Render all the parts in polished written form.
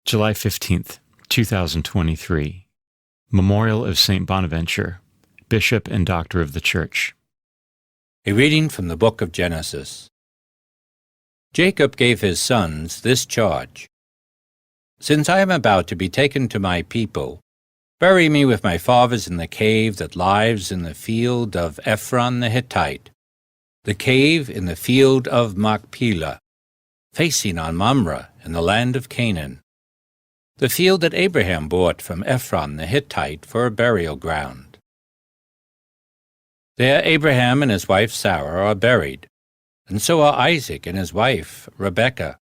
July 15th, 2023. Memorial of St. Bonaventure, Bishop and Doctor of the Church. A reading from the book of Genesis. Jacob gave his sons this charge: Since I am about to be taken to my people, bury me with my fathers in the cave that lies in the field of Ephron the Hittite, the cave in the field of Machpelah, facing on Mamre in the land of Canaan, the field that Abraham bought from Ephron the Hittite for a burial ground. There Abraham and his wife Sarah are buried, and so are Isaac and his wife Rebekah,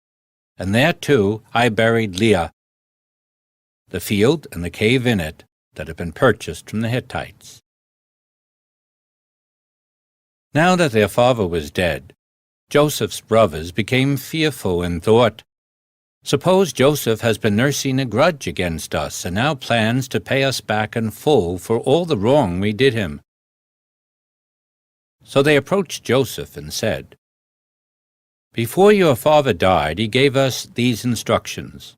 and there too I buried Leah. The field and the cave in it that had been purchased from the Hittites. Now that their father was dead, Joseph's brothers became fearful and thought, Suppose Joseph has been nursing a grudge against us and now plans to pay us back in full for all the wrong we did him. So they approached Joseph and said, Before your father died, he gave us these instructions.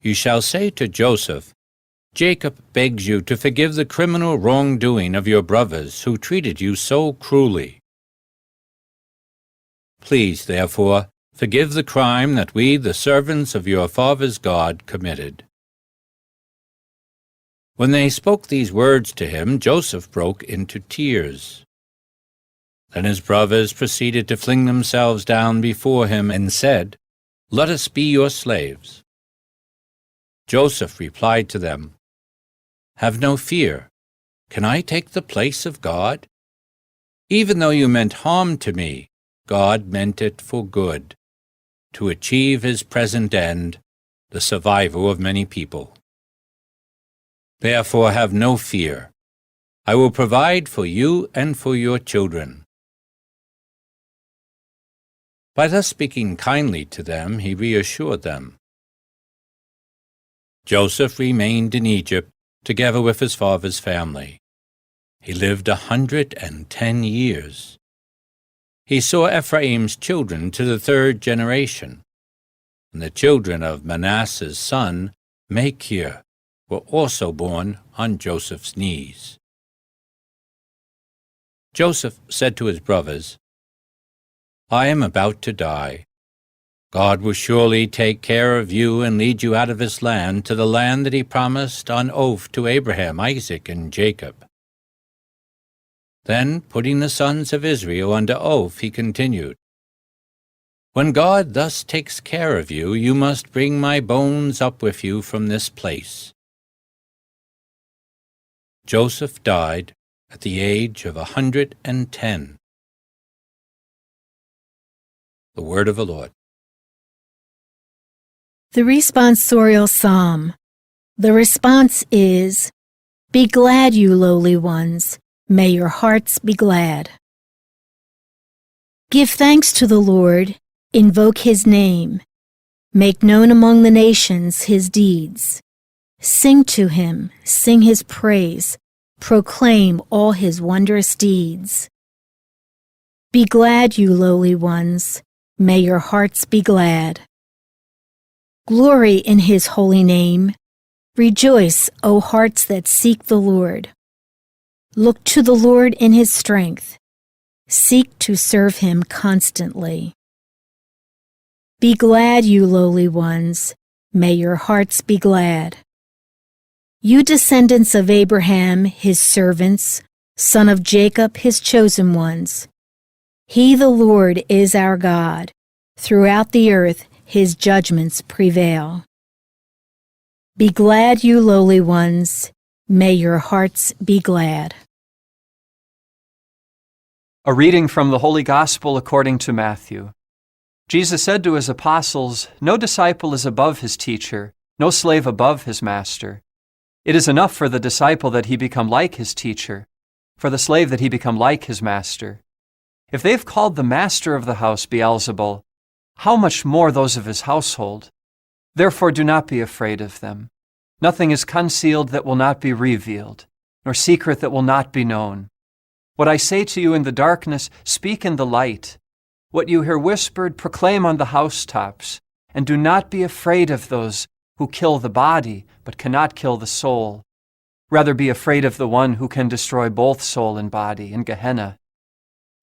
You shall say to Joseph, Jacob begs you to forgive the criminal wrongdoing of your brothers who treated you so cruelly. Please, therefore, forgive the crime that we, the servants of your father's God, committed. When they spoke these words to him, Joseph broke into tears. Then his brothers proceeded to fling themselves down before him and said, Let us be your slaves. Joseph replied to them, Have no fear. Can I take the place of God? Even though you meant harm to me, God meant it for good, to achieve his present end, the survival of many people. Therefore have no fear. I will provide for you and for your children. By thus speaking kindly to them, he reassured them. Joseph remained in Egypt together with his father's family. He lived 110 years. He saw Ephraim's children to the third generation, and the children of Manasseh's son, Machir, were also born on Joseph's knees. Joseph said to his brothers, I am about to die. God will surely take care of you and lead you out of this land to the land that he promised on oath to Abraham, Isaac, and Jacob. Then, putting the sons of Israel under oath, he continued, When God thus takes care of you, you must bring my bones up with you from this place. Joseph died at the age of 110. The word of the Lord. The responsorial psalm. The response is, Be glad, you lowly ones. May your hearts be glad. Give thanks to the Lord, invoke his name. Make known among the nations his deeds. Sing to him, sing his praise, proclaim all his wondrous deeds. Be glad, you lowly ones. May your hearts be glad. Glory in his holy name. Rejoice, O hearts that seek the Lord. Look to the Lord in his strength. Seek to serve him constantly. Be glad, you lowly ones. May your hearts be glad. You descendants of Abraham, his servants, son of Jacob, his chosen ones. He, the Lord, is our God. Throughout the earth, his judgments prevail. Be glad, you lowly ones. May your hearts be glad. A reading from the Holy Gospel according to Matthew. Jesus said to his apostles, No disciple is above his teacher, no slave above his master. It is enough for the disciple that he become like his teacher, for the slave that he become like his master. If they've called the master of the house Beelzebul, how much more those of his household? Therefore do not be afraid of them. Nothing is concealed that will not be revealed, nor secret that will not be known. What I say to you in the darkness, speak in the light. What you hear whispered, proclaim on the housetops. and do not be afraid of those who kill the body, but cannot kill the soul. Rather be afraid of the one who can destroy both soul and body in Gehenna.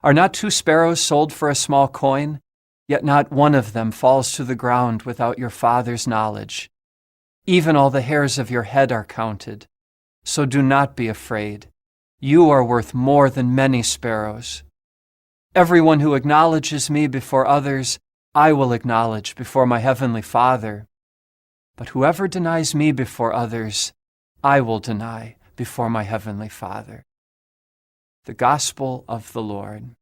Are not 2 sparrows sold for a small coin? Yet not one of them falls to the ground without your Father's knowledge. Even all the hairs of your head are counted. So do not be afraid. You are worth more than many sparrows. Everyone who acknowledges me before others, I will acknowledge before my heavenly Father. But whoever denies me before others, I will deny before my heavenly Father. The Gospel of the Lord.